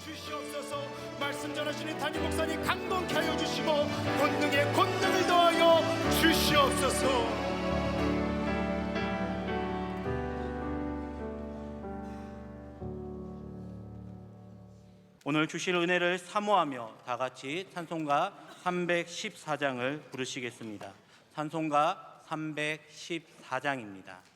주시옵소서. 말씀 전하시는 담임 목사님 강건케 하여 주시고 권능에 권능을 더하여 주시옵소서. 오늘 주실 은혜를 사모하며 다 같이 찬송가 314장을 부르시겠습니다. 찬송가 314장입니다.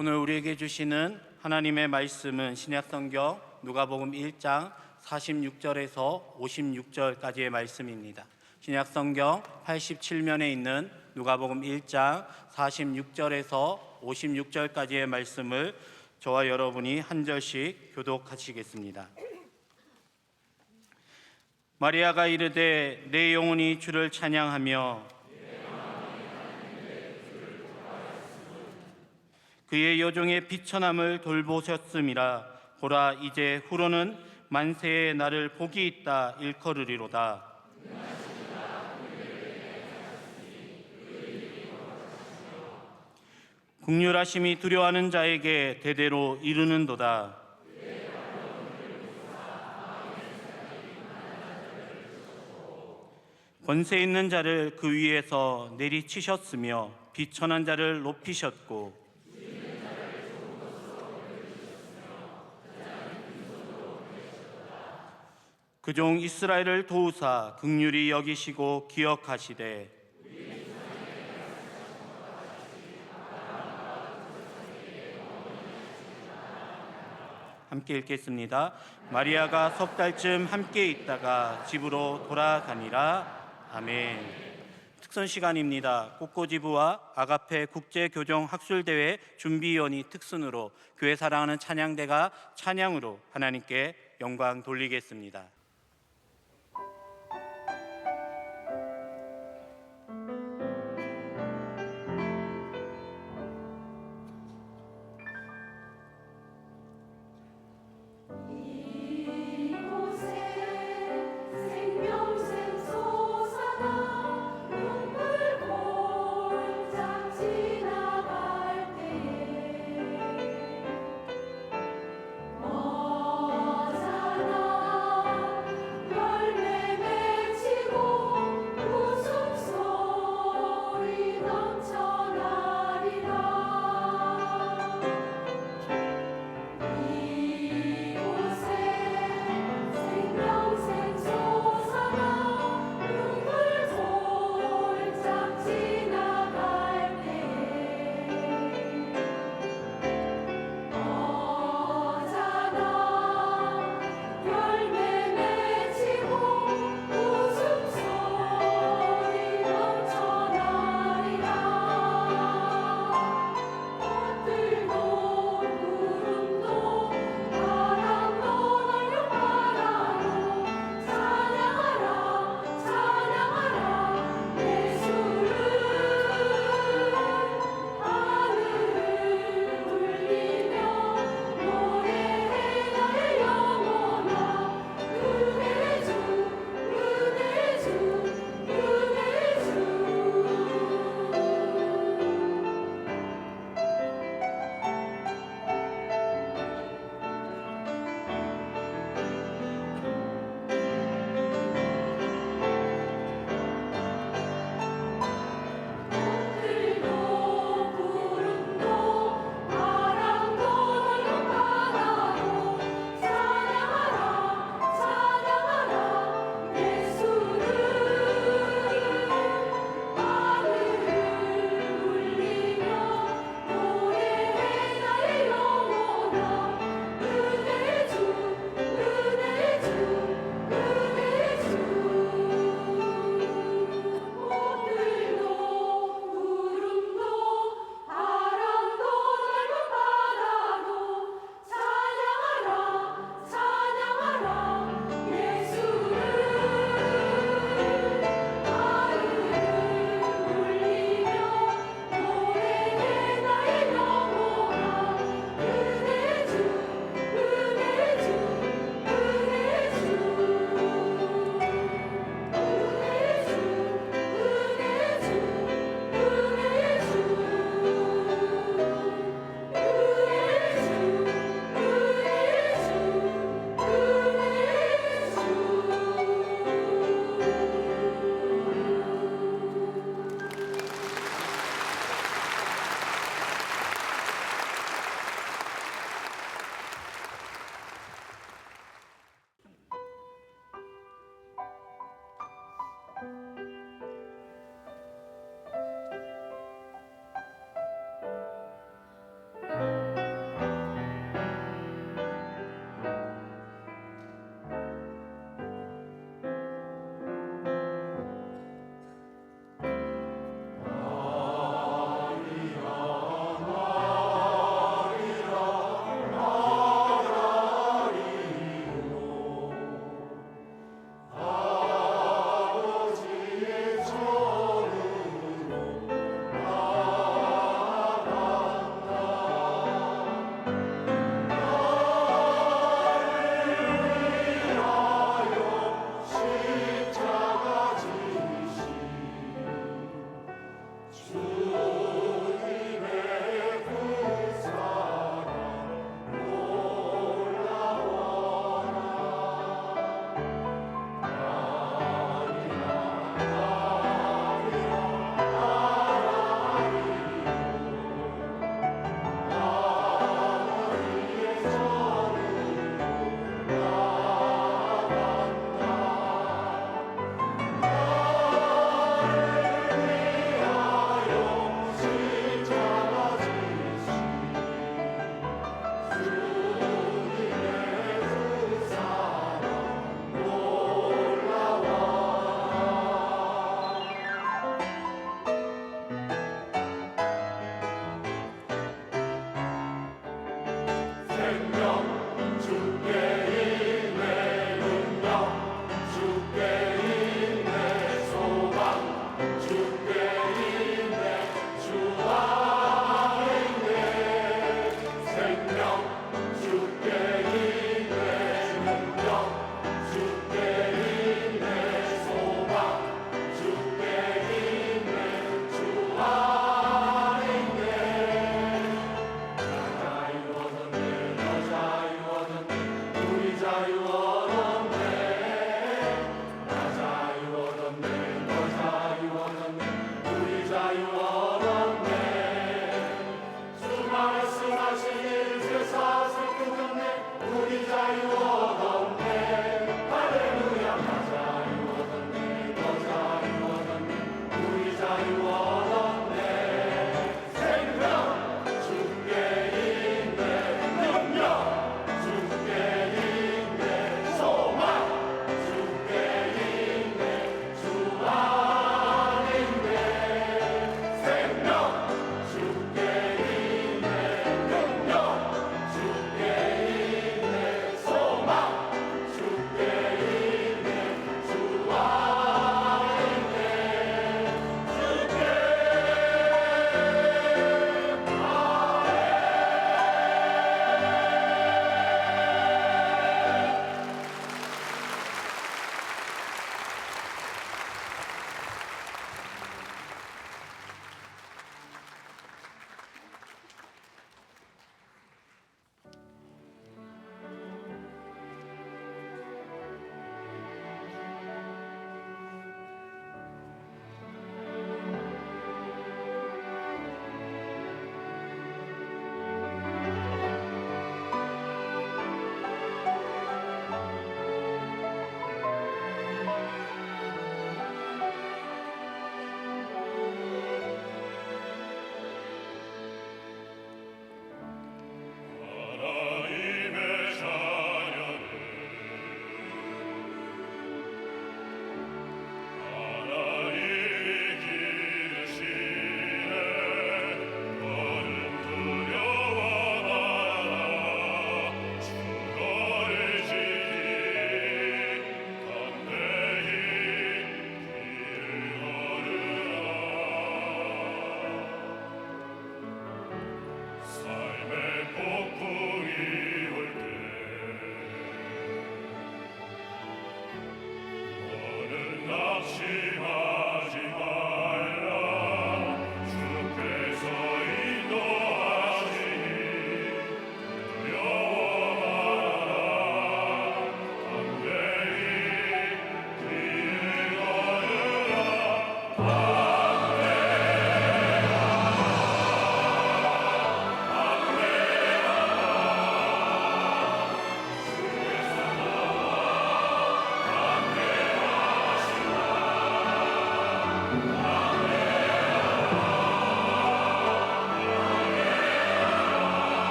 오늘 우리에게 주시는 하나님의 말씀은 신약성경 누가복음 1장 46절에서 56절까지의 말씀입니다. 신약성경 87면에 있는 누가복음 1장 46절에서 56절까지의 말씀을 저와 여러분이 한 절씩 교독하시겠습니다. 마리아가 이르되 내 영혼이 주를 찬양하며 그의 여종의 비천함을 돌보셨음이라. 보라, 이제 후로는 만세에 나를 복이 있다 일컬으리로다. 긍휼하심이 두려워하는 자에게 대대로 이루는도다. 권세 있는 자를 그 위에서 내리치셨으며 비천한 자를 높이셨고 그 종 이스라엘을 도우사 긍휼히 여기시고 기억하시되 함께 읽겠습니다. 마리아가 석 달쯤 함께 있다가 집으로 돌아가니라. 아멘. 특선 시간입니다. 꽃꽂이부와 아가페 국제교정학술대회 준비위원이 특선으로 교회 사랑하는 찬양대가 찬양으로 하나님께 영광 돌리겠습니다.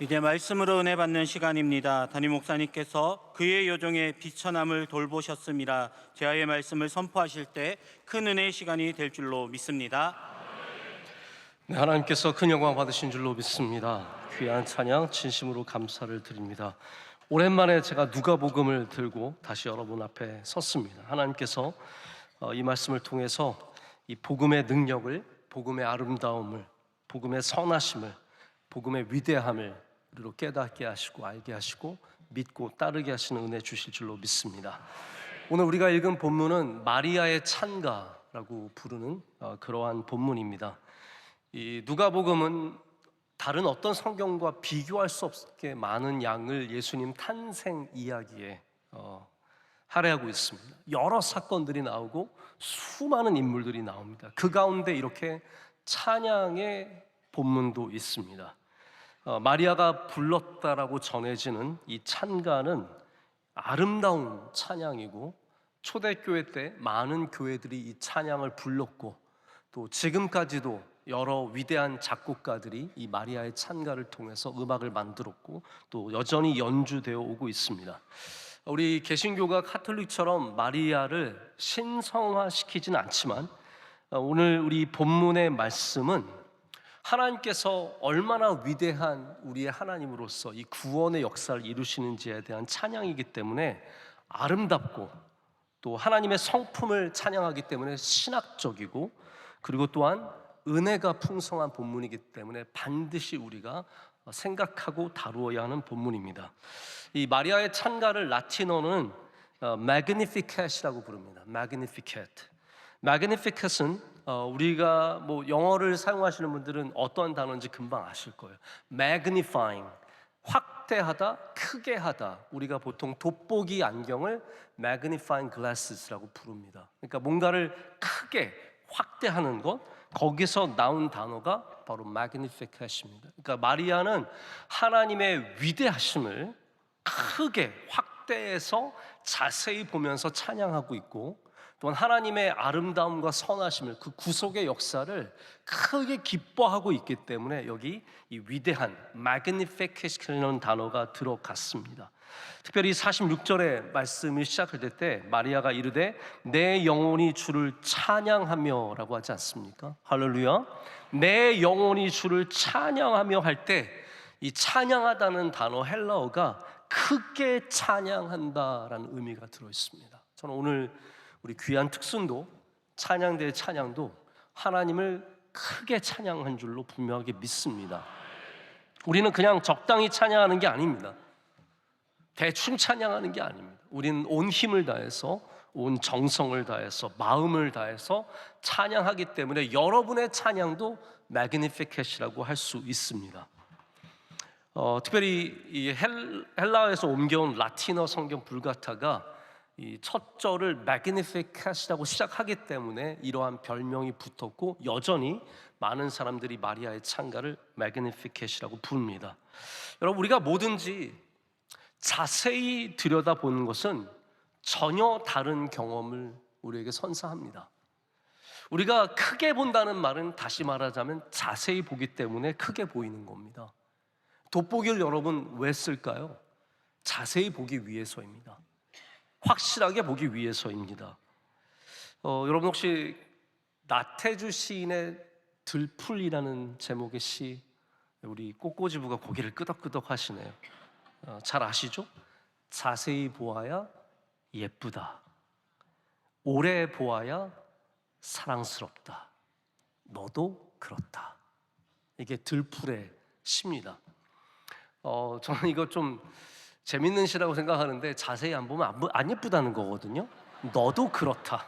이제 말씀으로 은혜 받는 시간입니다. 담임 목사님께서 그의 여종의 비천함을 돌보셨음이라 제아의 말씀을 선포하실 때 큰 은혜의 시간이 될 줄로 믿습니다. 네, 하나님께서 큰 영광 받으신 줄로 믿습니다. 귀한 찬양 진심으로 감사를 드립니다. 오랜만에 제가 누가복음을 들고 다시 여러분 앞에 섰습니다. 하나님께서 이 말씀을 통해서 이 복음의 능력을, 복음의 아름다움을, 복음의 선하심을, 복음의 위대함을 우리로 깨닫게 하시고 알게 하시고 믿고 따르게 하시는 은혜 주실 줄로 믿습니다. 오늘 우리가 읽은 본문은 마리아의 찬가라고 부르는 그러한 본문입니다. 이 누가복음은 다른 어떤 성경과 비교할 수 없게 많은 양을 예수님 탄생 이야기에 할애하고 있습니다. 여러 사건들이 나오고 수많은 인물들이 나옵니다. 그 가운데 이렇게 찬양의 본문도 있습니다. 마리아가 불렀다라고 전해지는 이 찬가는 아름다운 찬양이고 초대교회 때 많은 교회들이 이 찬양을 불렀고 또 지금까지도 여러 위대한 작곡가들이 이 마리아의 찬가를 통해서 음악을 만들었고 또 여전히 연주되어 오고 있습니다. 우리 개신교가 카톨릭처럼 마리아를 신성화시키진 않지만 오늘 우리 본문의 말씀은 하나님께서 얼마나 위대한 우리의 하나님으로서 이 구원의 역사를 이루시는지에 대한 찬양이기 때문에 아름답고 또 하나님의 성품을 찬양하기 때문에 신학적이고 그리고 또한 은혜가 풍성한 본문이기 때문에 반드시 우리가 생각하고 다루어야 하는 본문입니다. 이 마리아의 찬가를 라틴어는 Magnificat이라고 부릅니다. Magnificat. Magnificat은 우리가 뭐 영어를 사용하시는 분들은 어떤 단어인지 금방 아실 거예요. magnifying, 확대하다, 크게 하다. 우리가 보통 돋보기 안경을 magnifying glasses라고 부릅니다. 그러니까 뭔가를 크게 확대하는 것, 거기서 나온 단어가 바로 magnificat입니다. 그러니까 마리아는 하나님의 위대하심을 크게 확대해서 자세히 보면서 찬양하고 있고, 또한 하나님의 아름다움과 선하심을, 그 구속의 역사를 크게 기뻐하고 있기 때문에 여기 이 위대한 magnificat이라는 단어가 들어갔습니다. 특별히 46절의 말씀이 시작할 때 마리아가 이르되 내 영혼이 주를 찬양하며 라고 하지 않습니까? 할렐루야. 내 영혼이 주를 찬양하며 할 때 이 찬양하다는 단어 헬라어가 크게 찬양한다라는 의미가 들어있습니다. 저는 오늘 우리 귀한 특순도 찬양대의 찬양도 하나님을 크게 찬양한 줄로 분명하게 믿습니다. 우리는 그냥 적당히 찬양하는 게 아닙니다. 대충 찬양하는 게 아닙니다. 우리는 온 힘을 다해서, 온 정성을 다해서, 마음을 다해서 찬양하기 때문에 여러분의 찬양도 magnificat이라고 할 수 있습니다. 특별히 이 헬라어에서 옮겨온 라틴어 성경 불가타가 이 첫 절을 magnificat이라고 시작하기 때문에 이러한 별명이 붙었고, 여전히 많은 사람들이 마리아의 찬가를 magnificat이라고 부릅니다. 여러분, 우리가 뭐든지 자세히 들여다보는 것은 전혀 다른 경험을 우리에게 선사합니다. 우리가 크게 본다는 말은 다시 말하자면 자세히 보기 때문에 크게 보이는 겁니다. 돋보기를 여러분 왜 쓸까요? 자세히 보기 위해서입니다. 확실하게 보기 위해서입니다. 여러분 혹시 나태주 시인의 들풀이라는 제목의 시, 우리 꽃꽂이부가 고개를 끄덕끄덕 하시네요. 잘 아시죠? 자세히 보아야 예쁘다, 오래 보아야 사랑스럽다, 너도 그렇다. 이게 들풀의 시입니다. 저는 이거 좀 재밌는 시라고 생각하는데 자세히 안 보면 안 예쁘다는 거거든요. 너도 그렇다.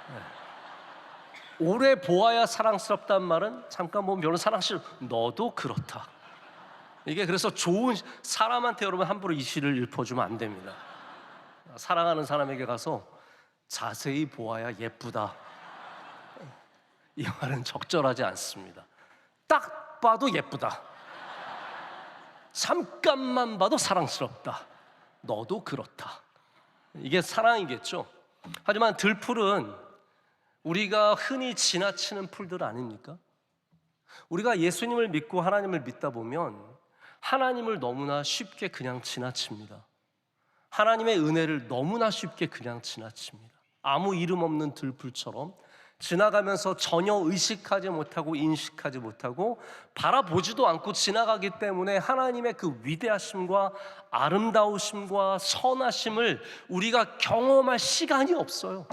네. 오래 보아야 사랑스럽다는 말은 잠깐 보면 별로 사랑스러워. 너도 그렇다. 이게 그래서 좋은, 사람한테 여러분 함부로 이 시를 읊어주면 안 됩니다. 사랑하는 사람에게 가서 자세히 보아야 예쁘다, 이 말은 적절하지 않습니다. 딱 봐도 예쁘다, 잠깐만 봐도 사랑스럽다, 너도 그렇다. 이게 사랑이겠죠. 하지만 들풀은 우리가 흔히 지나치는 풀들 아닙니까? 우리가 예수님을 믿고 하나님을 믿다 보면 하나님을 너무나 쉽게 그냥 지나칩니다. 하나님의 은혜를 너무나 쉽게 그냥 지나칩니다. 아무 이름 없는 들풀처럼 지나가면서 전혀 의식하지 못하고 인식하지 못하고 바라보지도 않고 지나가기 때문에 하나님의 그 위대하심과 아름다우심과 선하심을 우리가 경험할 시간이 없어요.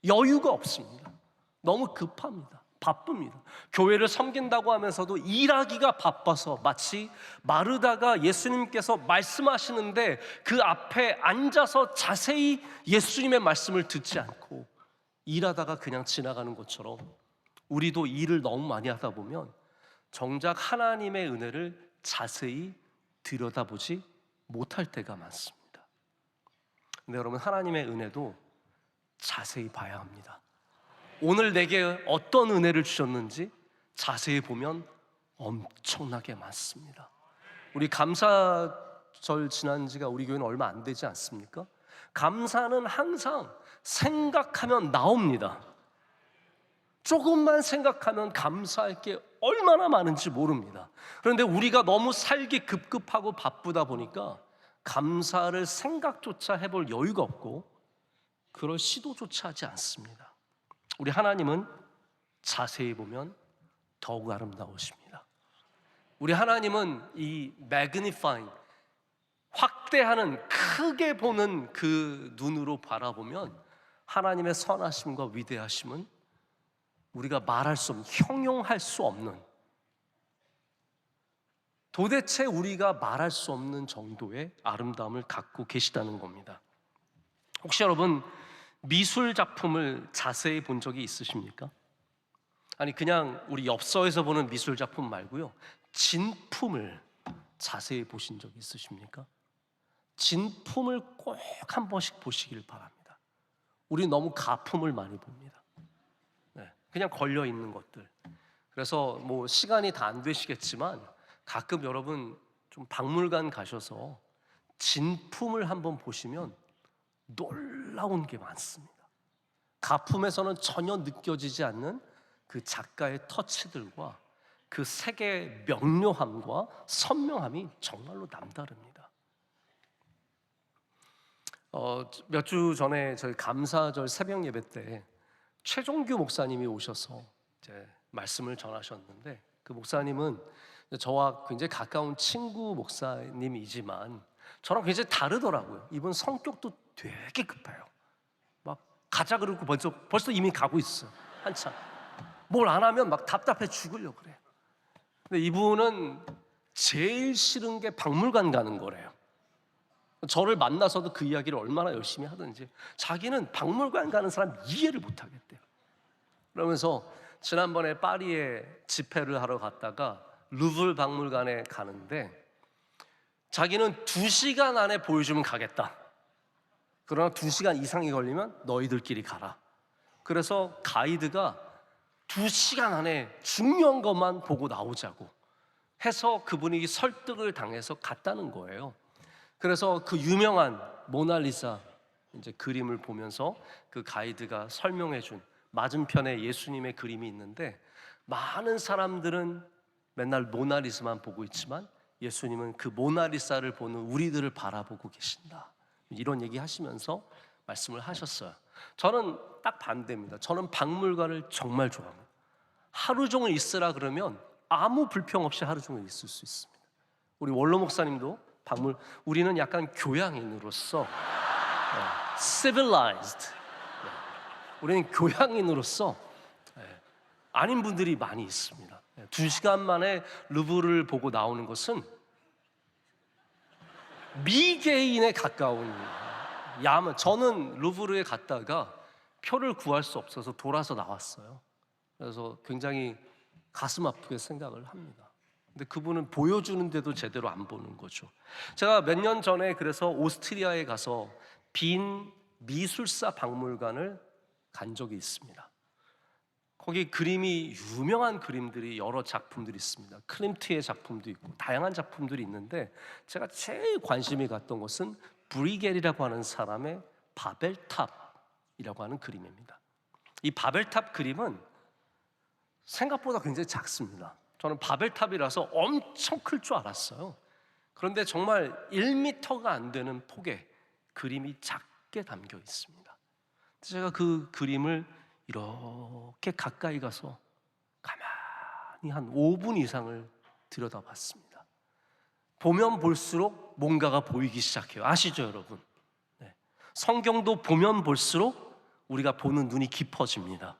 여유가 없습니다. 너무 급합니다. 바쁩니다. 교회를 섬긴다고 하면서도 일하기가 바빠서 마치 마르다가 예수님께서 말씀하시는데 그 앞에 앉아서 자세히 예수님의 말씀을 듣지 않고 일하다가 그냥 지나가는 것처럼 우리도 일을 너무 많이 하다 보면 정작 하나님의 은혜를 자세히 들여다보지 못할 때가 많습니다. 근데 여러분, 하나님의 은혜도 자세히 봐야 합니다. 오늘 내게 어떤 은혜를 주셨는지 자세히 보면 엄청나게 많습니다. 우리 감사절 지난 지가 우리 교회는 얼마 안 되지 않습니까? 감사는 항상 생각하면 나옵니다. 조금만 생각하면 감사할 게 얼마나 많은지 모릅니다. 그런데 우리가 너무 살기 급급하고 바쁘다 보니까 감사를 생각조차 해볼 여유가 없고 그럴 시도조차 하지 않습니다. 우리 하나님은 자세히 보면 더욱 아름다우십니다. 우리 하나님은 이 magnifying, 확대하는, 크게 보는 그 눈으로 바라보면 하나님의 선하심과 위대하심은 우리가 말할 수 없는, 형용할 수 없는, 도대체 우리가 말할 수 없는 정도의 아름다움을 갖고 계시다는 겁니다. 혹시 여러분 미술 작품을 자세히 본 적이 있으십니까? 아니 그냥 우리 엽서에서 보는 미술 작품 말고요, 진품을 자세히 보신 적이 있으십니까? 진품을 꼭 한 번씩 보시길 바랍니다. 우리 너무 가품을 많이 봅니다. 그냥 걸려 있는 것들. 그래서 뭐 시간이 다 안 되시겠지만 가끔 여러분 좀 박물관 가셔서 진품을 한번 보시면 놀라운 게 많습니다. 가품에서는 전혀 느껴지지 않는 그 작가의 터치들과 그 색의 명료함과 선명함이 정말로 남다릅니다. 몇 주 전에 저희 감사절 새벽 예배 때 최종규 목사님이 오셔서 이제 말씀을 전하셨는데, 그 목사님은 저와 굉장히 가까운 친구 목사님이지만 저랑 굉장히 다르더라고요. 이분 성격도 되게 급해요. 막 가자 그러고 벌써 이미 가고 있어. 한참 뭘 안 하면 막 답답해 죽으려고 그래요. 근데 이분은 제일 싫은 게 박물관 가는 거래요. 저를 만나서도 그 이야기를 얼마나 열심히 하든지 자기는 박물관 가는 사람 이해를 못 하겠대요. 그러면서 지난번에 파리에 집회를 하러 갔다가 루브르 박물관에 가는데 자기는 2시간 안에 보여주면 가겠다. 그러나 2시간 이상이 걸리면 너희들끼리 가라. 그래서 가이드가 2시간 안에 중요한 것만 보고 나오자고 해서 그분이 설득을 당해서 갔다는 거예요. 그래서 그 유명한 모나리자 이제 그림을 보면서 그 가이드가 설명해 준 맞은편에 예수님의 그림이 있는데, 많은 사람들은 맨날 모나리자만 보고 있지만 예수님은 그 모나리자를 보는 우리들을 바라보고 계신다. 이런 얘기 하시면서 말씀을 하셨어요. 저는 딱 반대입니다. 저는 박물관을 정말 좋아합니다. 하루 종일 있으라 그러면 아무 불평 없이 하루 종일 있을 수 있습니다. 우리 원로 목사님도 우리는 약간 교양인으로서 civilized, 우리는 교양인으로서 아닌 분들이 많이 있습니다. 2시간 만에 루브르를 보고 나오는 것은 미개인에 가까운 저는 루브르에 갔다가 표를 구할 수 없어서 돌아서 나왔어요. 그래서 굉장히 가슴 아프게 생각을 합니다. 근데 그분은 보여주는데도 제대로 안 보는 거죠. 제가 몇 년 전에 그래서 오스트리아에 가서 빈 미술사 박물관을 간 적이 있습니다. 거기 그림이 유명한 그림들이 여러 작품들이 있습니다. 클림트의 작품도 있고 다양한 작품들이 있는데 제가 제일 관심이 갔던 것은 브리겔이라고 하는 사람의 바벨탑이라고 하는 그림입니다. 이 바벨탑 그림은 생각보다 굉장히 작습니다. 저는 바벨탑이라서 엄청 클 줄 알았어요. 그런데 정말 1m가 안 되는 폭의 그림이 작게 담겨 있습니다. 제가 그 그림을 이렇게 가까이 가서 가만히 한 5분 이상을 들여다봤습니다. 보면 볼수록 뭔가가 보이기 시작해요. 아시죠, 여러분? 네. 성경도 보면 볼수록 우리가 보는 눈이 깊어집니다.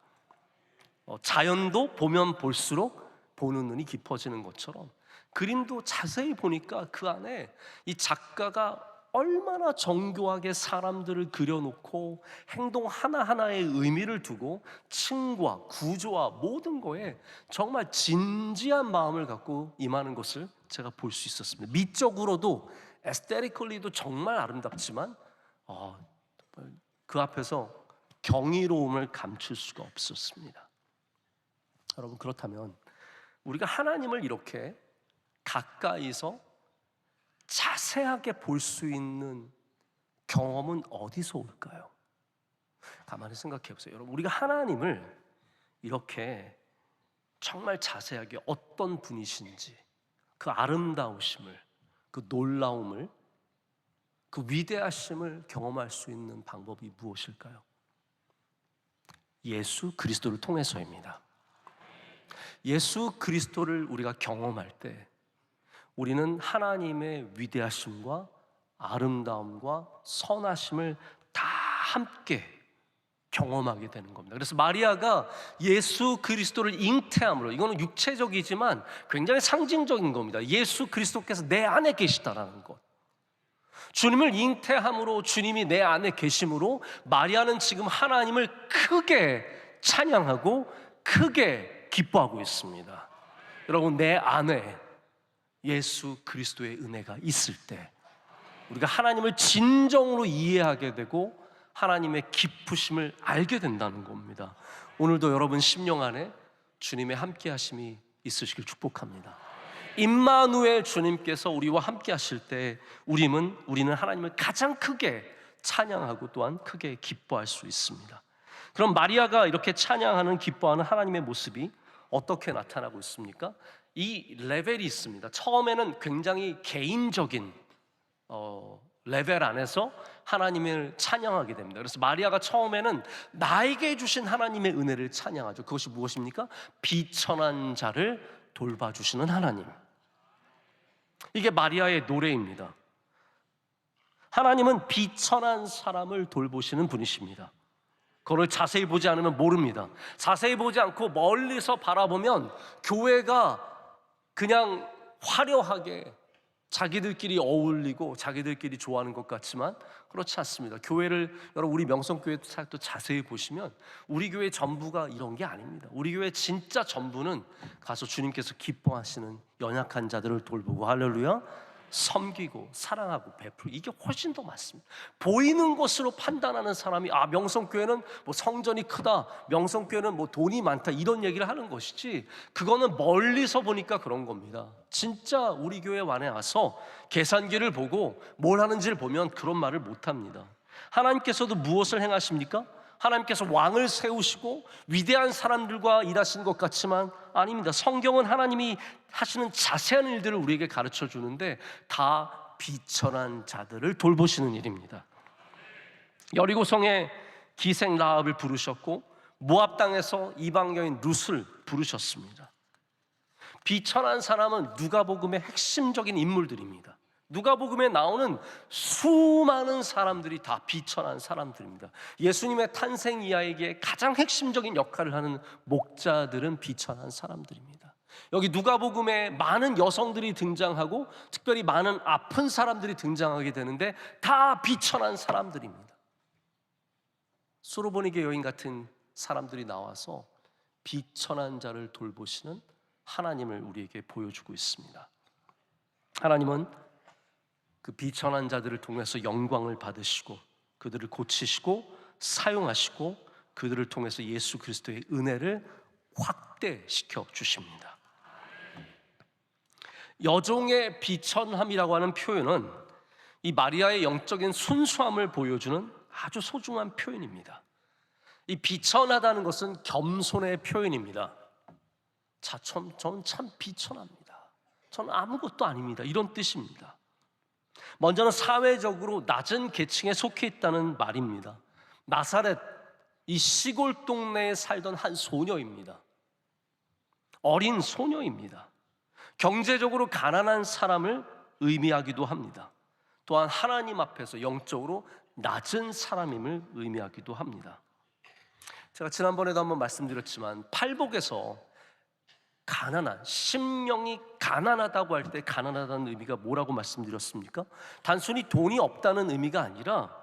자연도 보면 볼수록 보는 눈이 깊어지는 것처럼 그림도 자세히 보니까 그 안에 이 작가가 얼마나 정교하게 사람들을 그려놓고 행동 하나하나에 의미를 두고 층과 구조와 모든 거에 정말 진지한 마음을 갖고 임하는 것을 제가 볼 수 있었습니다. 미적으로도 에스테티컬리도 정말 아름답지만 그 앞에서 경이로움을 감출 수가 없었습니다. 여러분, 그렇다면 우리가 하나님을 이렇게 가까이서 자세하게 볼 수 있는 경험은 어디서 올까요? 가만히 생각해 보세요. 여러분, 우리가 하나님을 이렇게 정말 자세하게 어떤 분이신지, 그 아름다우심을, 그 놀라움을, 그 위대하심을 경험할 수 있는 방법이 무엇일까요? 예수 그리스도를 통해서입니다. 예수 그리스도를 우리가 경험할 때 우리는 하나님의 위대하심과 아름다움과 선하심을 다 함께 경험하게 되는 겁니다. 그래서 마리아가 예수 그리스도를 잉태함으로, 이거는 육체적이지만 굉장히 상징적인 겁니다. 예수 그리스도께서 내 안에 계시다라는 것. 주님을 잉태함으로 주님이 내 안에 계심으로 마리아는 지금 하나님을 크게 찬양하고 크게 기뻐하고 있습니다. 여러분, 내 안에 예수 그리스도의 은혜가 있을 때 우리가 하나님을 진정으로 이해하게 되고 하나님의 기쁘심을 알게 된다는 겁니다. 오늘도 여러분 심령 안에 주님의 함께 하심이 있으시길 축복합니다. 임마누엘 주님께서 우리와 함께 하실 때 우리는 하나님을 가장 크게 찬양하고 또한 크게 기뻐할 수 있습니다. 그럼 마리아가 이렇게 찬양하는 기뻐하는 하나님의 모습이 어떻게 나타나고 있습니까? 이 레벨이 있습니다. 처음에는 굉장히 개인적인 레벨 안에서 하나님을 찬양하게 됩니다. 그래서 마리아가 처음에는 나에게 주신 하나님의 은혜를 찬양하죠. 그것이 무엇입니까? 비천한 자를 돌봐주시는 하나님. 이게 마리아의 노래입니다. 하나님은 비천한 사람을 돌보시는 분이십니다. 그걸 자세히 보지 않으면 모릅니다. 자세히 보지 않고 멀리서 바라보면 교회가 그냥 화려하게 자기들끼리 어울리고 자기들끼리 좋아하는 것 같지만 그렇지 않습니다. 교회를 여러분 우리 명성교회 또 자세히 보시면 우리 교회 전부가 이런 게 아닙니다. 우리 교회 진짜 전부는 가서 주님께서 기뻐하시는 연약한 자들을 돌보고 할렐루야 섬기고 사랑하고 베풀고 이게 훨씬 더 많습니다. 보이는 것으로 판단하는 사람이 명성교회는 뭐 성전이 크다, 명성교회는 뭐 돈이 많다 이런 얘기를 하는 것이지 그거는 멀리서 보니까 그런 겁니다. 진짜 우리 교회 안에 와서 계산기를 보고 뭘 하는지를 보면 그런 말을 못합니다. 하나님께서도 무엇을 행하십니까? 하나님께서 왕을 세우시고 위대한 사람들과 일하시는 것 같지만 아닙니다. 성경은 하나님이 하시는 자세한 일들을 우리에게 가르쳐 주는데 다 비천한 자들을 돌보시는 일입니다. 여리고성에 기생 라합을 부르셨고 모압 땅에서 이방 여인 룻을 부르셨습니다. 비천한 사람은 누가복음의 핵심적인 인물들입니다. 누가복음에 나오는 수많은 사람들이 다 비천한 사람들입니다. 예수님의 탄생 이야기에 가장 핵심적인 역할을 하는 목자들은 비천한 사람들입니다. 여기 누가복음에 많은 여성들이 등장하고 특별히 많은 아픈 사람들이 등장하게 되는데 다 비천한 사람들입니다. 수로보니게 여인 같은 사람들이 나와서 비천한 자를 돌보시는 하나님을 우리에게 보여주고 있습니다. 하나님은 그 비천한 자들을 통해서 영광을 받으시고 그들을 고치시고 사용하시고 그들을 통해서 예수 그리스도의 은혜를 확대시켜 주십니다. 여종의 비천함이라고 하는 표현은 이 마리아의 영적인 순수함을 보여주는 아주 소중한 표현입니다. 이 비천하다는 것은 겸손의 표현입니다. 저는 참 비천합니다. 저는 아무것도 아닙니다. 이런 뜻입니다. 먼저는 사회적으로 낮은 계층에 속해 있다는 말입니다. 나사렛, 이 시골 동네에 살던 한 소녀입니다. 어린 소녀입니다. 경제적으로 가난한 사람을 의미하기도 합니다. 또한 하나님 앞에서 영적으로 낮은 사람임을 의미하기도 합니다. 제가 지난번에도 한번 말씀드렸지만 팔복에서 가난한, 심령이 가난하다고 할 때 가난하다는 의미가 뭐라고 말씀드렸습니까? 단순히 돈이 없다는 의미가 아니라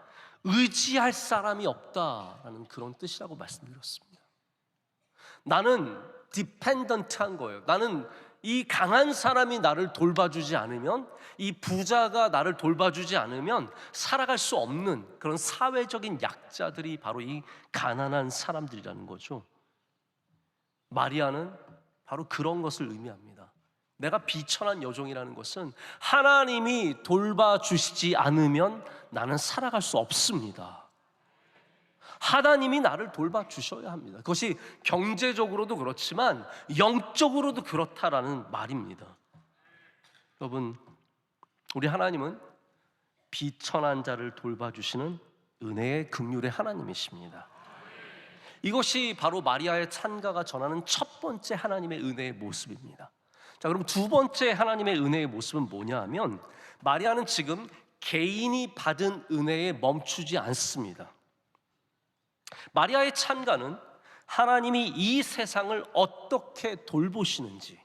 의지할 사람이 없다라는 그런 뜻이라고 말씀드렸습니다. 나는 디펜던트한 거예요. 나는 이 강한 사람이 나를 돌봐주지 않으면, 이 부자가 나를 돌봐주지 않으면 살아갈 수 없는 그런 사회적인 약자들이 바로 이 가난한 사람들이라는 거죠. 마리아는 바로 그런 것을 의미합니다. 내가 비천한 여종이라는 것은 하나님이 돌봐주시지 않으면 나는 살아갈 수 없습니다. 하나님이 나를 돌봐주셔야 합니다. 그것이 경제적으로도 그렇지만 영적으로도 그렇다라는 말입니다. 여러분, 우리 하나님은 비천한 자를 돌봐주시는 은혜의 긍휼의 하나님이십니다. 이것이 바로 마리아의 찬가가 전하는 첫 번째 하나님의 은혜의 모습입니다. 자, 그럼 두 번째 하나님의 은혜의 모습은 뭐냐 하면 마리아는 지금 개인이 받은 은혜에 멈추지 않습니다. 마리아의 찬가는 하나님이 이 세상을 어떻게 돌보시는지,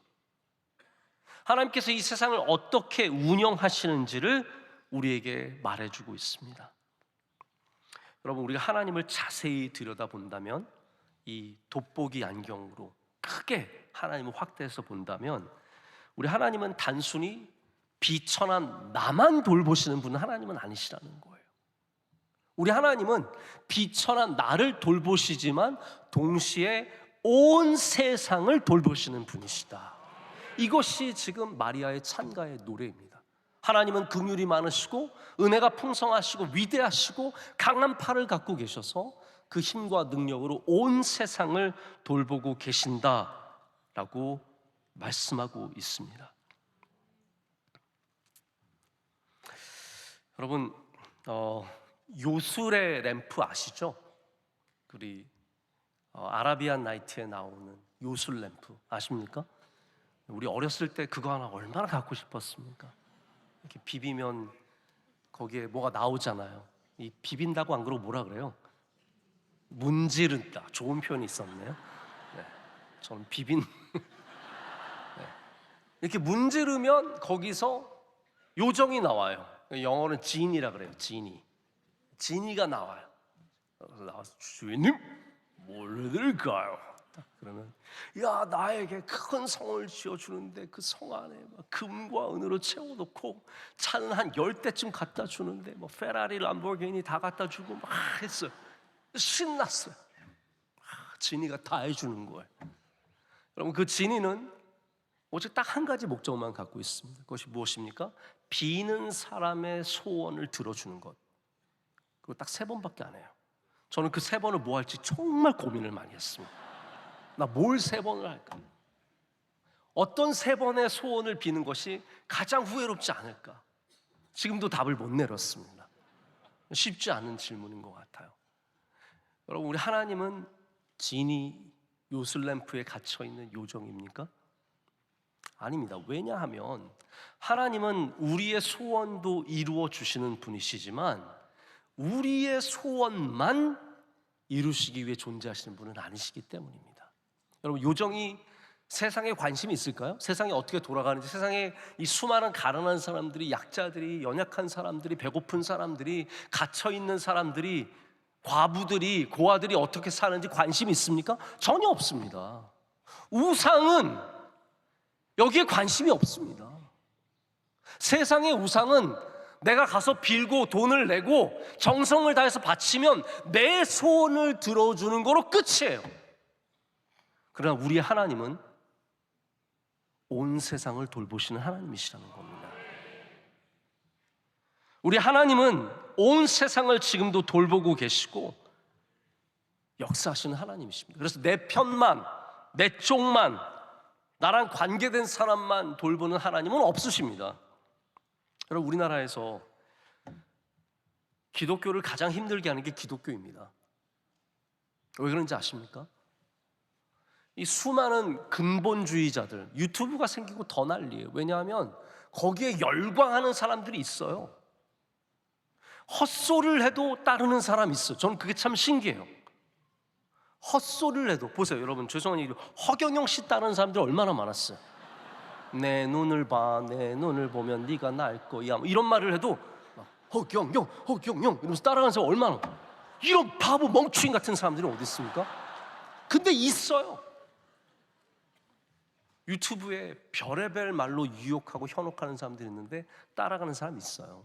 하나님께서 이 세상을 어떻게 운영하시는지를 우리에게 말해주고 있습니다. 여러분, 우리가 하나님을 자세히 들여다본다면, 이 돋보기 안경으로 크게 하나님을 확대해서 본다면, 우리 하나님은 단순히 비천한 나만 돌보시는 분은 하나님은 아니시라는 거예요. 우리 하나님은 비천한 나를 돌보시지만 동시에 온 세상을 돌보시는 분이시다. 이것이 지금 마리아의 찬가의 노래입니다. 하나님은 긍휼이 많으시고 은혜가 풍성하시고 위대하시고 강한 팔을 갖고 계셔서 그 힘과 능력으로 온 세상을 돌보고 계신다라고 말씀하고 있습니다. 여러분, 요술의 램프 아시죠? 우리 아라비안 나이트에 나오는 요술 램프 아십니까? 우리 어렸을 때 그거 하나 얼마나 갖고 싶었습니까? 이렇게 비비면 거기에 뭐가 나오잖아요. 이 비빈다고 안 그러고 뭐라 그래요? 문지른다. 좋은 표현이 있었네요. 네, 저는 비빈 네. 이렇게 문지르면 거기서 요정이 나와요. 영어는 지니라 그래요. 지니가 나와요. 그래서 나와서 주인님 뭘 해드릴까요? 그러면 야, 나에게 큰 성을 지어주는데 그 성 안에 막 금과 은으로 채워놓고 차는 한 10대쯤 갖다 주는데 뭐 페라리, 람보르기니 다 갖다 주고 막 했어요. 신났어요. 지니가 다 해주는 거예요. 여러분, 그 지니는 오직 딱 한 가지 목적만 갖고 있습니다. 그것이 무엇입니까? 비는 사람의 소원을 들어주는 것. 그리고 딱 3번밖에 안 해요. 저는 그 3번을 뭐 할지 정말 고민을 많이 했습니다. 나 뭘 3번을 할까? 어떤 3번의 소원을 비는 것이 가장 후회롭지 않을까? 지금도 답을 못 내렸습니다. 쉽지 않은 질문인 것 같아요. 여러분, 우리 하나님은 지니 요술램프에 갇혀있는 요정입니까? 아닙니다. 왜냐하면 하나님은 우리의 소원도 이루어 주시는 분이시지만 우리의 소원만 이루시기 위해 존재하시는 분은 아니시기 때문입니다. 여러분, 요정이 세상에 관심이 있을까요? 세상이 어떻게 돌아가는지, 세상에 이 수많은 가난한 사람들이, 약자들이, 연약한 사람들이, 배고픈 사람들이, 갇혀있는 사람들이, 과부들이, 고아들이 어떻게 사는지 관심이 있습니까? 전혀 없습니다. 우상은 여기에 관심이 없습니다. 세상의 우상은 내가 가서 빌고 돈을 내고 정성을 다해서 바치면 내 소원을 들어주는 거로 끝이에요. 그러나 우리의 하나님은 온 세상을 돌보시는 하나님이시라는 겁니다. 우리 하나님은 온 세상을 지금도 돌보고 계시고 역사하시는 하나님이십니다. 그래서 내 편만, 내 쪽만, 나랑 관계된 사람만 돌보는 하나님은 없으십니다. 여러분, 우리나라에서 기독교를 가장 힘들게 하는 게 기독교입니다. 왜 그런지 아십니까? 이 수많은 근본주의자들, 유튜브가 생기고 더 난리예요. 왜냐하면 거기에 열광하는 사람들이 있어요. 헛소리를 해도 따르는 사람이 있어요. 저는 그게 참 신기해요. 헛소리를 해도, 보세요 여러분, 죄송한 얘기로 허경영 씨 따르는 사람들이 얼마나 많았어요. 내 눈을 봐, 내 눈을 보면 네가 날 거야, 이런 말을 해도 허경영 이러면서 따라가는 사람 얼마나, 이런 바보 멍충이 같은 사람들이 어디 있습니까? 근데 있어요. 유튜브에 별의별 말로 유혹하고 현혹하는 사람들이 있는데 따라가는 사람이 있어요.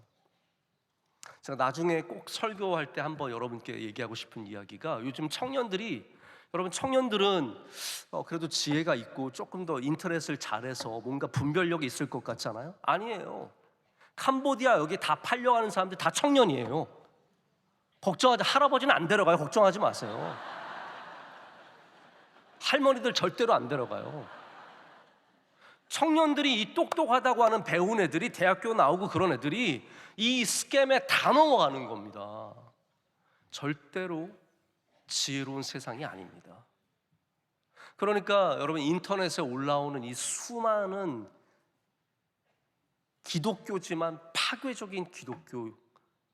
제가 나중에 꼭 설교할 때 한번 여러분께 얘기하고 싶은 이야기가, 요즘 청년들이, 여러분 청년들은 그래도 지혜가 있고 조금 더 인터넷을 잘해서 뭔가 분별력이 있을 것 같잖아요. 아니에요. 캄보디아 여기 다 팔려가는 사람들 다 청년이에요. 걱정하지, 할아버지는 안 데려가요. 걱정하지 마세요. 할머니들 절대로 안 데려가요. 청년들이 이 똑똑하다고 하는 배운 애들이, 대학교 나오고 그런 애들이 이 스캠에 다 넘어가는 겁니다. 절대로 지혜로운 세상이 아닙니다. 그러니까 여러분, 인터넷에 올라오는 이 수많은 기독교지만 파괴적인 기독교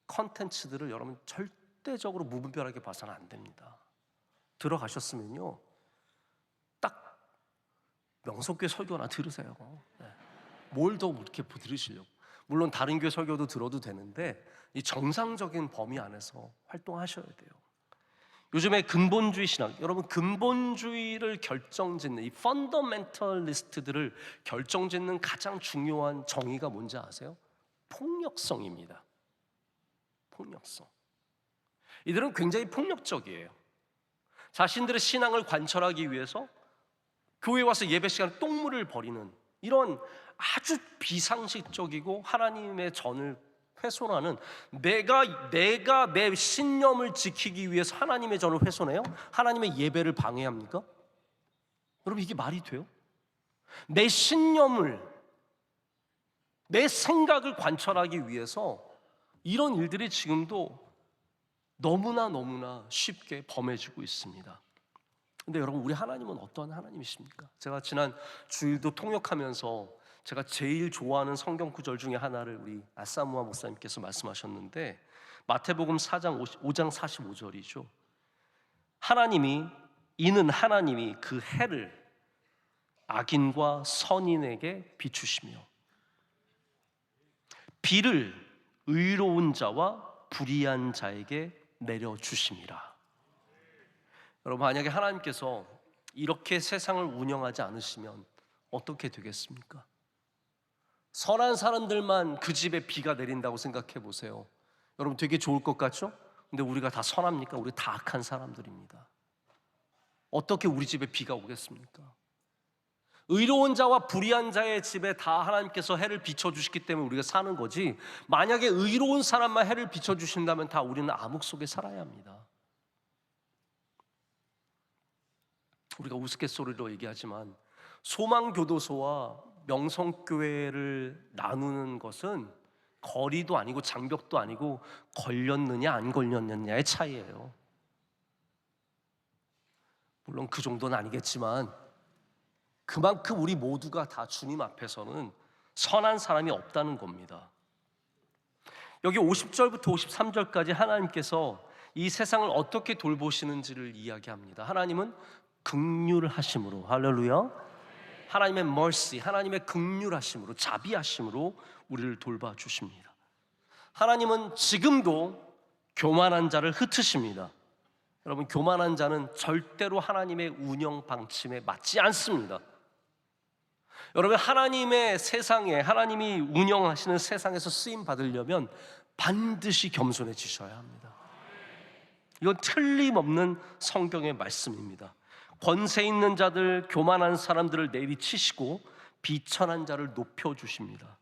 컨텐츠들을 여러분 절대적으로 무분별하게 봐서는 안 됩니다. 들어가셨으면요, 명석교회 설교나 들으세요. 뭘 더 이렇게 들으시려고. 물론 다른 교회 설교도 들어도 되는데 이 정상적인 범위 안에서 활동하셔야 돼요. 요즘에 근본주의 신학, 여러분 근본주의를 결정짓는 이 펀더멘털리스트들을 결정짓는 가장 중요한 정의가 뭔지 아세요? 폭력성입니다. 폭력성. 이들은 굉장히 폭력적이에요. 자신들의 신앙을 관철하기 위해서 교회에 와서 예배 시간에 똥물을 버리는 이런 아주 비상식적이고 하나님의 전을 훼손하는, 내가 내 신념을 지키기 위해서 하나님의 전을 훼손해요? 하나님의 예배를 방해합니까? 여러분 이게 말이 돼요? 내 신념을, 내 생각을 관철하기 위해서 이런 일들이 지금도 너무나 쉽게 범해지고 있습니다. 근데 여러분 우리 하나님은 어떠한 하나님이십니까? 제가 지난 주일도 통역하면서 제가 제일 좋아하는 성경 구절 중에 하나를 우리 아사무아 목사님께서 말씀하셨는데, 마태복음 5장 45절이죠. 이는 하나님이 그 해를 악인과 선인에게 비추시며 비를 의로운 자와 불의한 자에게 내려주심이라. 여러분 만약에 하나님께서 이렇게 세상을 운영하지 않으시면 어떻게 되겠습니까? 선한 사람들만 그 집에 비가 내린다고 생각해 보세요. 여러분 되게 좋을 것 같죠? 근데 우리가 다 선합니까? 우리 다 악한 사람들입니다. 어떻게 우리 집에 비가 오겠습니까? 의로운 자와 불의한 자의 집에 다 하나님께서 해를 비춰주시기 때문에 우리가 사는 거지, 만약에 의로운 사람만 해를 비춰주신다면 다 우리는 암흑 속에 살아야 합니다. 우리가 우스갯소리로 얘기하지만 소망교도소와 명성교회를 나누는 것은 거리도 아니고 장벽도 아니고 걸렸느냐 안 걸렸느냐의 차이예요. 물론 그 정도는 아니겠지만 그만큼 우리 모두가 다 주님 앞에서는 선한 사람이 없다는 겁니다. 여기 50절부터 53절까지 하나님께서 이 세상을 어떻게 돌보시는지를 이야기합니다. 하나님은 긍휼하심으로, 할렐루야, 하나님의 mercy, 하나님의 긍휼하심으로, 자비하심으로 우리를 돌봐주십니다. 하나님은 지금도 교만한 자를 흩으십니다. 여러분 교만한 자는 절대로 하나님의 운영 방침에 맞지 않습니다. 여러분 하나님의 세상에, 하나님이 운영하시는 세상에서 쓰임 받으려면 반드시 겸손해지셔야 합니다. 이건 틀림없는 성경의 말씀입니다. 권세 있는 자들, 교만한 사람들을 내리치시고 비천한 자를 높여주십니다.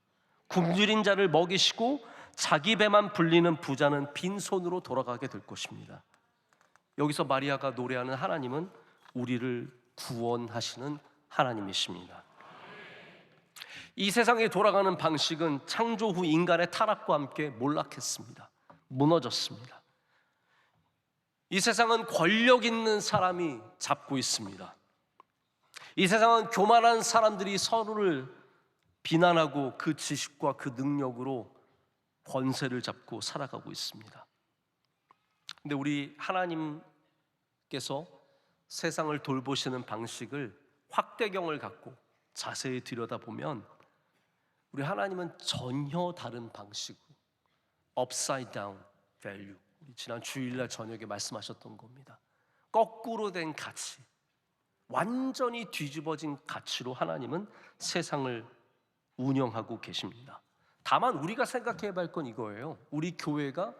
굶주린 자를 먹이시고 자기 배만 불리는 부자는 빈손으로 돌아가게 될 것입니다. 여기서 마리아가 노래하는 하나님은 우리를 구원하시는 하나님이십니다. 이 세상에 돌아가는 방식은 창조 후 인간의 타락과 함께 몰락했습니다. 무너졌습니다. 이 세상은 권력 있는 사람이 잡고 있습니다. 이 세상은 교만한 사람들이 서로를 비난하고 그 지식과 그 능력으로 권세를 잡고 살아가고 있습니다. 근데 우리 하나님께서 세상을 돌보시는 방식을 확대경을 갖고 자세히 들여다보면 우리 하나님은 전혀 다른 방식으로 upside down value, 지난 주일날 저녁에 말씀하셨던 겁니다. 거꾸로 된 가치, 완전히 뒤집어진 가치로 하나님은 세상을 운영하고 계십니다. 다만 우리가 생각해야 할 건 이거예요. 우리 교회가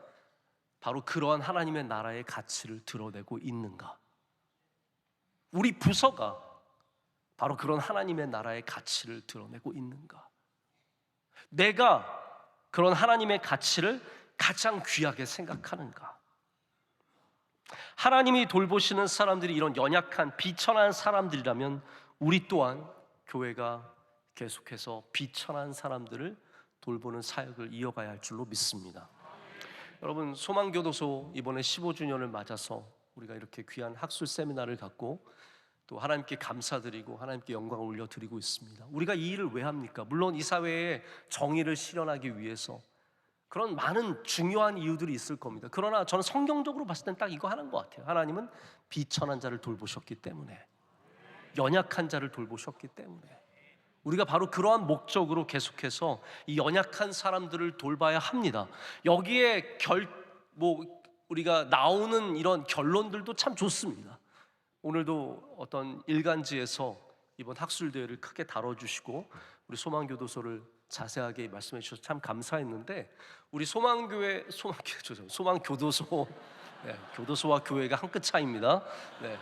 바로 그러한 하나님의 나라의 가치를 드러내고 있는가? 우리 부서가 바로 그런 하나님의 나라의 가치를 드러내고 있는가? 내가 그런 하나님의 가치를 가장 귀하게 생각하는가? 하나님이 돌보시는 사람들이 이런 연약한 비천한 사람들이라면 우리 또한 교회가 계속해서 비천한 사람들을 돌보는 사역을 이어가야 할 줄로 믿습니다. 여러분 소망교도소 이번에 15주년을 맞아서 우리가 이렇게 귀한 학술 세미나를 갖고 또 하나님께 감사드리고 하나님께 영광을 올려드리고 있습니다. 우리가 이 일을 왜 합니까? 물론 이 사회에 정의를 실현하기 위해서 그런 많은 중요한 이유들이 있을 겁니다. 그러나 저는 성경적으로 봤을 땐 딱 이거 하는 것 같아요. 하나님은 비천한 자를 돌보셨기 때문에, 연약한 자를 돌보셨기 때문에, 우리가 바로 그러한 목적으로 계속해서 이 연약한 사람들을 돌봐야 합니다. 여기에 우리가 나오는 이런 결론들도 참 좋습니다. 오늘도 어떤 일간지에서 이번 학술대회를 크게 다뤄주시고 우리 소망교도소를 자세하게 말씀해 주셔서 참 감사했는데, 우리 소망교도소, 네, 교도소와 교회가 한 끗 차이입니다. 네.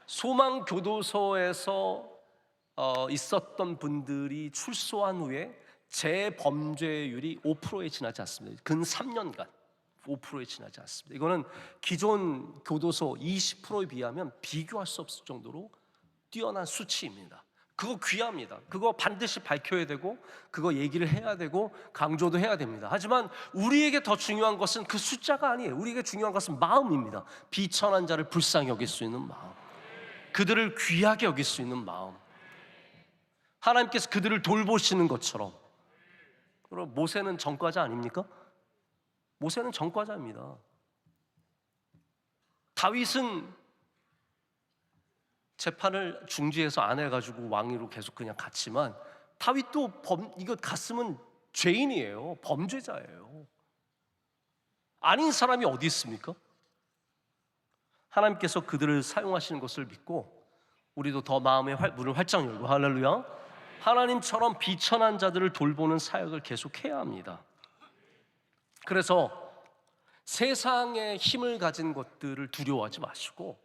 소망교도소에서 있었던 분들이 출소한 후에 재범죄율이 5%에 지나지 않습니다. 근 3년간 5%에 지나지 않습니다. 이거는 기존 교도소 20%에 비하면 비교할 수 없을 정도로 뛰어난 수치입니다. 그거 귀합니다. 그거 반드시 밝혀야 되고, 그거 얘기를 해야 되고, 강조도 해야 됩니다. 하지만 우리에게 더 중요한 것은 그 숫자가 아니에요. 우리에게 중요한 것은 마음입니다. 비천한 자를 불쌍히 여길 수 있는 마음, 그들을 귀하게 여길 수 있는 마음, 하나님께서 그들을 돌보시는 것처럼. 그럼 모세는 전과자 아닙니까? 모세는 전과자입니다. 다윗은 재판을 중지해서 안 해가지고 왕위로 계속 그냥 갔지만, 다윗도 이거 갔으면 죄인이에요. 범죄자예요. 아닌 사람이 어디 있습니까? 하나님께서 그들을 사용하시는 것을 믿고 우리도 더 마음의 문을 활짝 열고, 할렐루야, 하나님처럼 비천한 자들을 돌보는 사역을 계속해야 합니다. 그래서 세상의 힘을 가진 것들을 두려워하지 마시고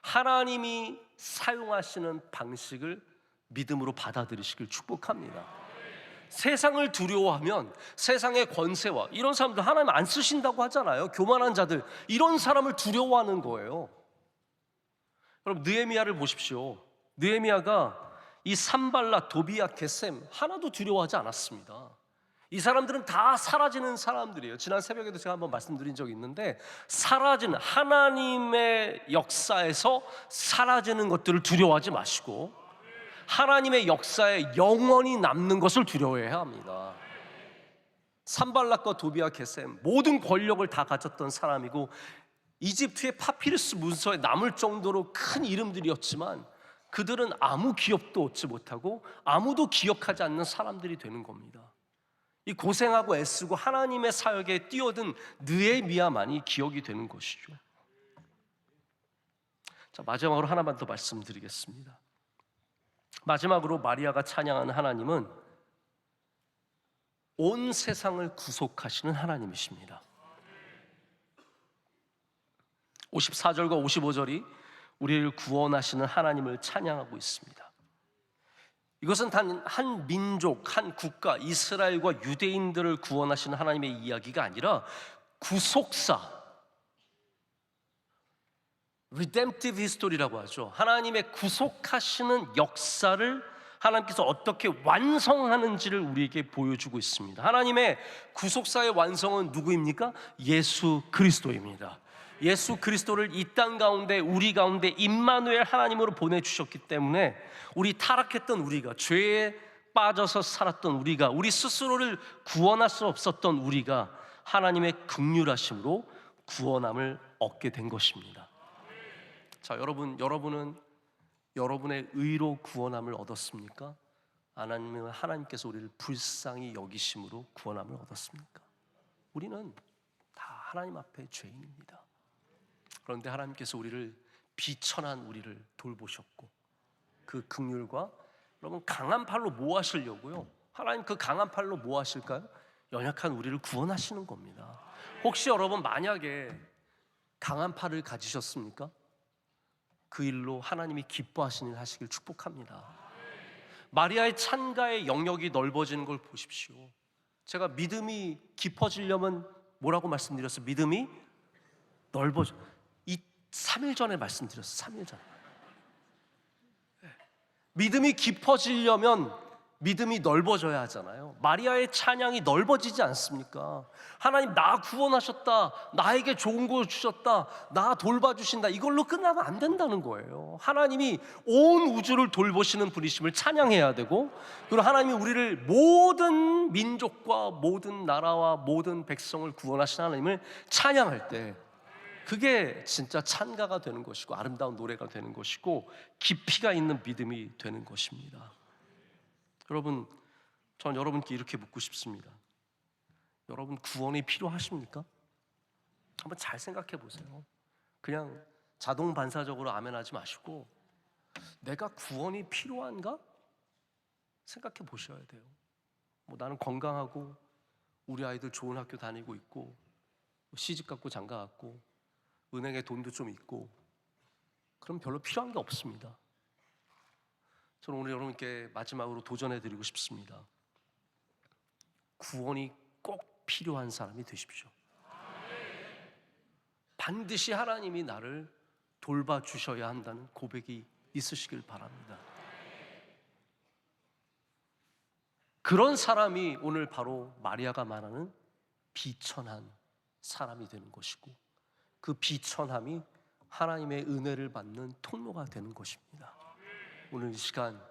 하나님이 사용하시는 방식을 믿음으로 받아들이시길 축복합니다. 세상을 두려워하면 세상의 권세와 이런 사람들 하나님 안 쓰신다고 하잖아요. 교만한 자들, 이런 사람을 두려워하는 거예요. 여러분, 느헤미야를 보십시오. 느헤미야가 이 산발락, 도비야, 게셈 하나도 두려워하지 않았습니다. 이 사람들은 다 사라지는 사람들이에요. 지난 새벽에도 제가 한번 말씀드린 적이 있는데, 사라지는, 하나님의 역사에서 사라지는 것들을 두려워하지 마시고 하나님의 역사에 영원히 남는 것을 두려워해야 합니다. 산발락과 도비야, 게셈 모든 권력을 다 가졌던 사람이고 이집트의 파피루스 문서에 남을 정도로 큰 이름들이었지만 그들은 아무 기업도 얻지 못하고 아무도 기억하지 않는 사람들이 되는 겁니다. 이 고생하고 애쓰고 하나님의 사역에 뛰어든 느헤미야만이 기억이 되는 것이죠. 자, 마지막으로 하나만 더 말씀드리겠습니다. 마지막으로 마리아가 찬양하는 하나님은 온 세상을 구속하시는 하나님이십니다. 54절과 55절이 우리를 구원하시는 하나님을 찬양하고 있습니다. 이것은 단 한 민족, 한 국가, 이스라엘과 유대인들을 구원하시는 하나님의 이야기가 아니라 구속사, redemptive history라고 하죠. 하나님의 구속하시는 역사를 하나님께서 어떻게 완성하는지를 우리에게 보여주고 있습니다. 하나님의 구속사의 완성은 누구입니까? 예수 그리스도입니다. 예수 그리스도를 이 땅 가운데, 우리 가운데 임마누엘 하나님으로 보내주셨기 때문에 우리 타락했던 우리가, 죄에 빠져서 살았던 우리가, 우리 스스로를 구원할 수 없었던 우리가 하나님의 긍휼하심으로 구원함을 얻게 된 것입니다. 자, 여러분은 여러분의 의로 구원함을 얻었습니까? 아니면 하나님께서 우리를 불쌍히 여기심으로 구원함을 얻었습니까? 우리는 다 하나님 앞에 죄인입니다. 그런데 하나님께서 우리를, 비천한 우리를 돌보셨고, 그 긍휼과, 여러분, 강한 팔로 뭐 하시려고요? 하나님 그 강한 팔로 뭐 하실까요? 연약한 우리를 구원하시는 겁니다. 혹시 여러분 만약에 강한 팔을 가지셨습니까? 그 일로 하나님이 기뻐하시는 일 하시길 축복합니다. 마리아의 찬가의 영역이 넓어지는 걸 보십시오. 제가 믿음이 깊어지려면 뭐라고 말씀드렸어요? 믿음이 넓어져. 3일 전에 말씀드렸어요. 3일 전에. 믿음이 깊어지려면 믿음이 넓어져야 하잖아요. 마리아의 찬양이 넓어지지 않습니까? 하나님, 나 구원하셨다, 나에게 좋은 걸 주셨다, 나 돌봐주신다, 이걸로 끝나면 안 된다는 거예요. 하나님이 온 우주를 돌보시는 분이심을 찬양해야 되고, 그리고 하나님이 우리를 모든 민족과 모든 나라와 모든 백성을 구원하신 하나님을 찬양할 때, 그게 진짜 찬가가 되는 것이고 아름다운 노래가 되는 것이고 깊이가 있는 믿음이 되는 것입니다. 여러분, 전 여러분께 이렇게 묻고 싶습니다. 여러분 구원이 필요하십니까? 한번 잘 생각해 보세요. 그냥 자동 반사적으로 아멘하지 마시고 내가 구원이 필요한가? 생각해 보셔야 돼요. 뭐 나는 건강하고 우리 아이들 좋은 학교 다니고 있고 시집 갔고 장가 갔고 은행에 돈도 좀 있고 그럼 별로 필요한 게 없습니다. 저는 오늘 여러분께 마지막으로 도전해 드리고 싶습니다. 구원이 꼭 필요한 사람이 되십시오. 반드시 하나님이 나를 돌봐주셔야 한다는 고백이 있으시길 바랍니다. 그런 사람이 오늘 바로 마리아가 말하는 비천한 사람이 되는 것이고, 그 비천함이 하나님의 은혜를 받는 통로가 되는 것입니다. 오늘 이 시간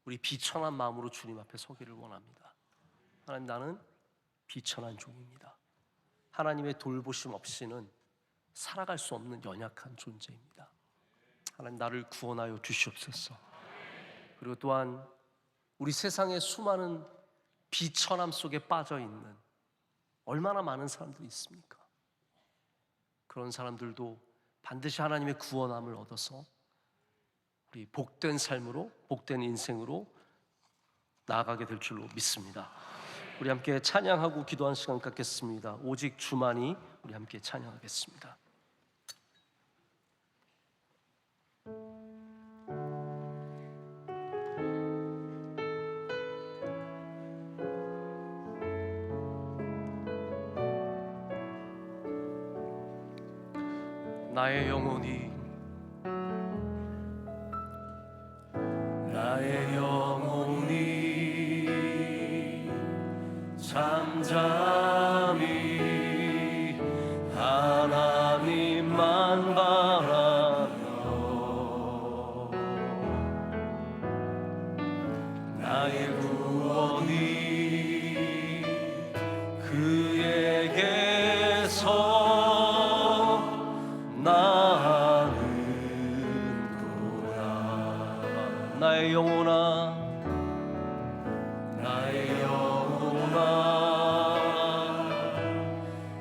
우리 비천한 마음으로 주님 앞에 서기를 원합니다. 하나님, 나는 비천한 종입니다. 하나님의 돌보심 없이는 살아갈 수 없는 연약한 존재입니다. 하나님, 나를 구원하여 주시옵소서. 그리고 또한 우리 세상의 수많은 비천함 속에 빠져 있는 얼마나 많은 사람들이 있습니까? 그런 사람들도 반드시 하나님의 구원함을 얻어서 우리 복된 삶으로, 복된 인생으로 나아가게 될 줄로 믿습니다. 우리 함께 찬양하고 기도하는 시간 갖겠습니다. 오직 주만이. 우리 함께 찬양하겠습니다. 나의 영혼이, 나의 영혼이 잠잠히 하나님만 바라며 나의 구원이 그에게서 나는구나. 나의 영혼아, 나의 영혼아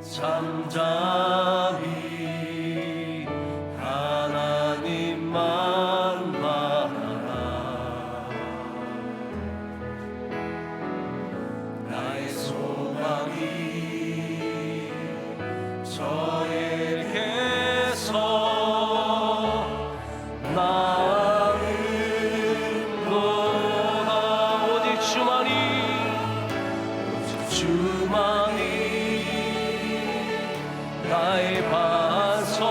잠잠히 하나님만 바라라. 나의 소망이 저에게서 나는구나. 오직 주만이, 오직 주만이 나의 반석,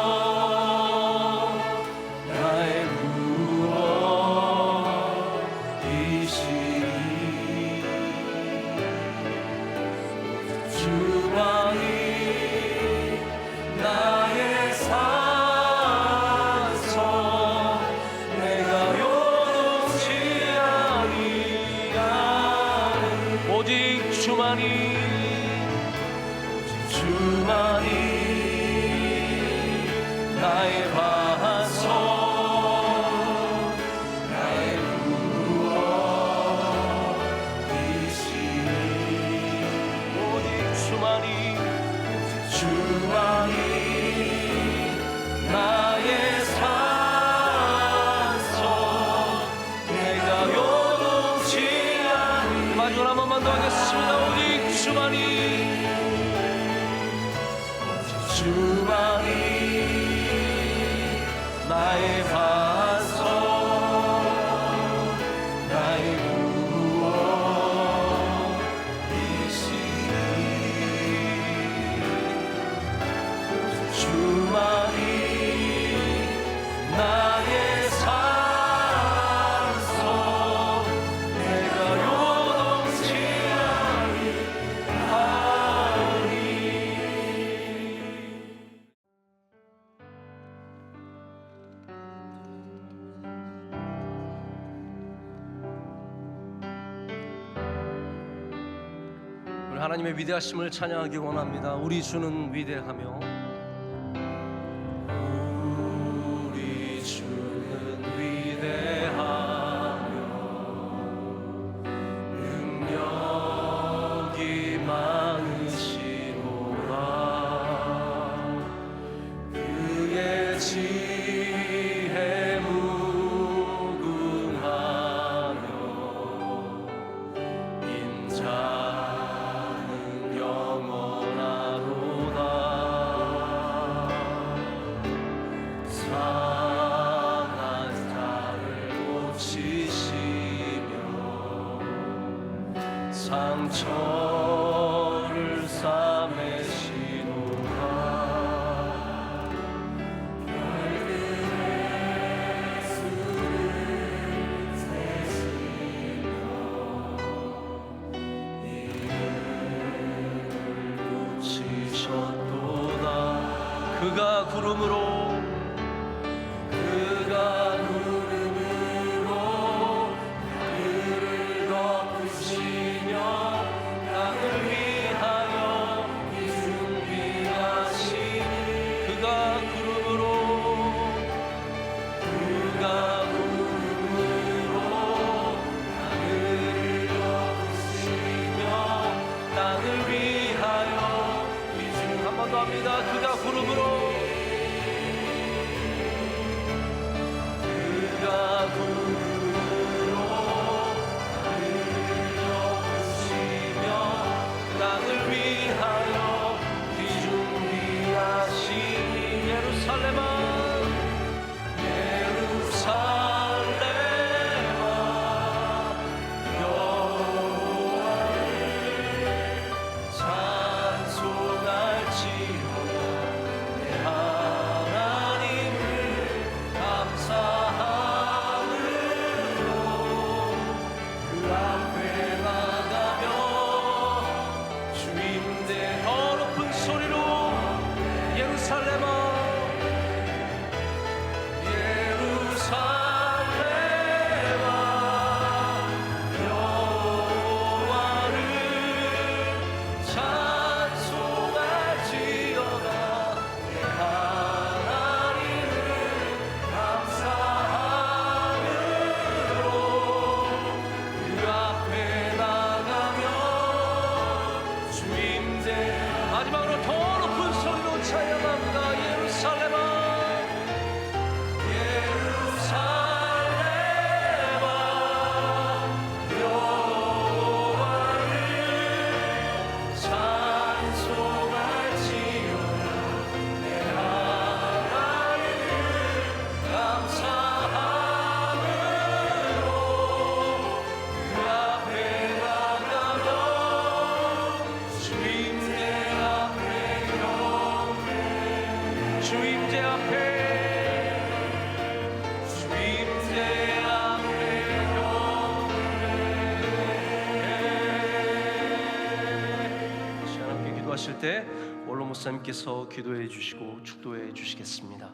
나의 구원이시니. 주만이 나의 산성, 내가 요동치 아니하는. 오직 주만이, 오직 주만이 나의 반석, 나의 구원이시니. 오직 주만이, 오직 주만이 나의 산성, 내가 요동치 아니. 마지막 한 번만 더 하겠습니다. 오직 주만이, 오직 주만이 나의 반석, 나의 구원이시니. 주만이 나의 산성, 내가 요동치 아니하니. 우리 하나님의 위대하심을 찬양하기 원합니다. 우리 주는 위대하며, 우리 주는 위대하며 상처를 싸매시노라. 지셨도다. 그가 구름으로 그를 덮으시며 땅을 위하여 준비하시니 그가 구름으로 하늘을 덮으시며 땅을 위하여 한 번 더 합니다. 그가 구름으로 땅을 위하여 준비하시니 예루살렘아 여호와를 찬송할지어다. 내 하나님을 감사함으로 그 앞에 나가며 주임대 더 높은 소리로 예루살렘아 여호와를 찬송할지어다. 내 하나님을 감사함으로 그 앞에 나가며 주임대 마지막으로 더 높은 소리로 찬양합니다. 예루살렘아 여호와를 찬송할지어다. 내 하나님을 감사함으로 그 앞에 나가며 주임대 앞에 주임대 앞에 함께 기도하실 때 원로 목사님께서 기도해 주시고 축도해 주시겠습니다.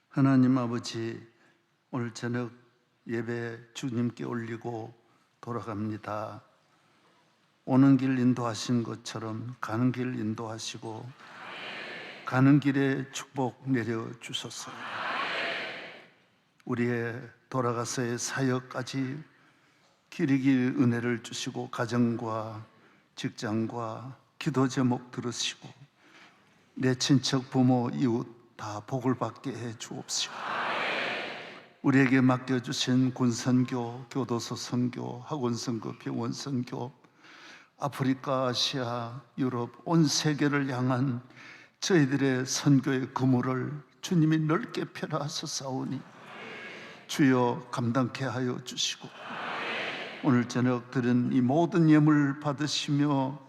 하나님 아버지, 오늘 저녁 예배 주님께 올리고 돌아갑니다. 오는 길 인도하신 것처럼 가는 길 인도하시고 가는 길에 축복 내려주소서. 우리의 돌아가서의 사역까지 길이길 은혜를 주시고 가정과 직장과 기도 제목 들으시고 내 친척 부모 이웃 다 복을 받게 해 주옵시고 우리에게 맡겨주신 군선교, 교도소 선교, 학원 선교, 병원 선교, 아프리카, 아시아, 유럽 온 세계를 향한 저희들의 선교의 그물을 주님이 넓게 펴라하셨사오니 주여 감당케 하여 주시고 오늘 저녁 들은 이 모든 예물 받으시며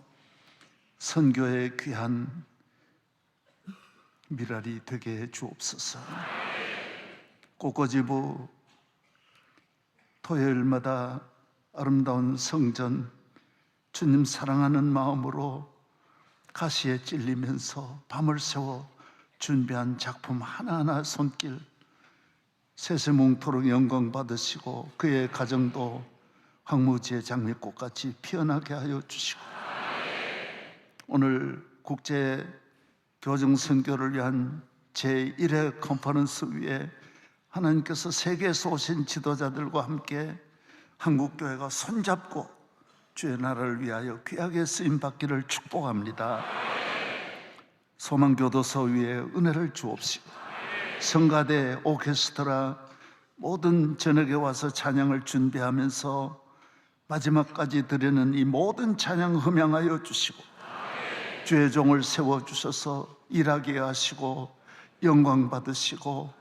선교의 귀한 미랄이 되게 해 주옵소서. 꽃꽂이부 토요일마다 아름다운 성전 주님 사랑하는 마음으로 가시에 찔리면서 밤을 새워 준비한 작품 하나하나 손길 세세뭉토록 영광 받으시고 그의 가정도 황무지의 장미꽃같이 피어나게 하여 주시고 오늘 국제 교정 선교를 위한 제1회 컨퍼런스 위에 하나님께서 세계에서 오신 지도자들과 함께 한국교회가 손잡고 주의 나라를 위하여 귀하게 쓰임받기를 축복합니다. 소망교도소 위에 은혜를 주옵시고 성가대, 오케스트라 모든 저녁에 와서 찬양을 준비하면서 마지막까지 드리는 이 모든 찬양 흠양하여 주시고 주의 종을 세워주셔서 일하게 하시고 영광 받으시고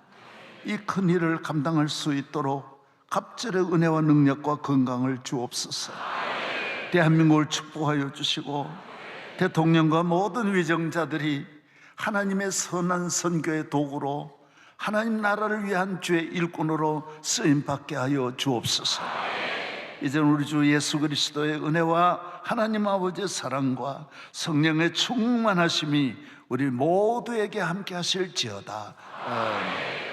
이 큰 일을 감당할 수 있도록 갑절의 은혜와 능력과 건강을 주옵소서. 대한민국을 축복하여 주시고 대통령과 모든 위정자들이 하나님의 선한 선교의 도구로 하나님 나라를 위한 주의 일꾼으로 쓰임받게 하여 주옵소서. 이제는 우리 주 예수 그리스도의 은혜와 하나님 아버지의 사랑과 성령의 충만하심이 우리 모두에게 함께 하실지어다. 아멘.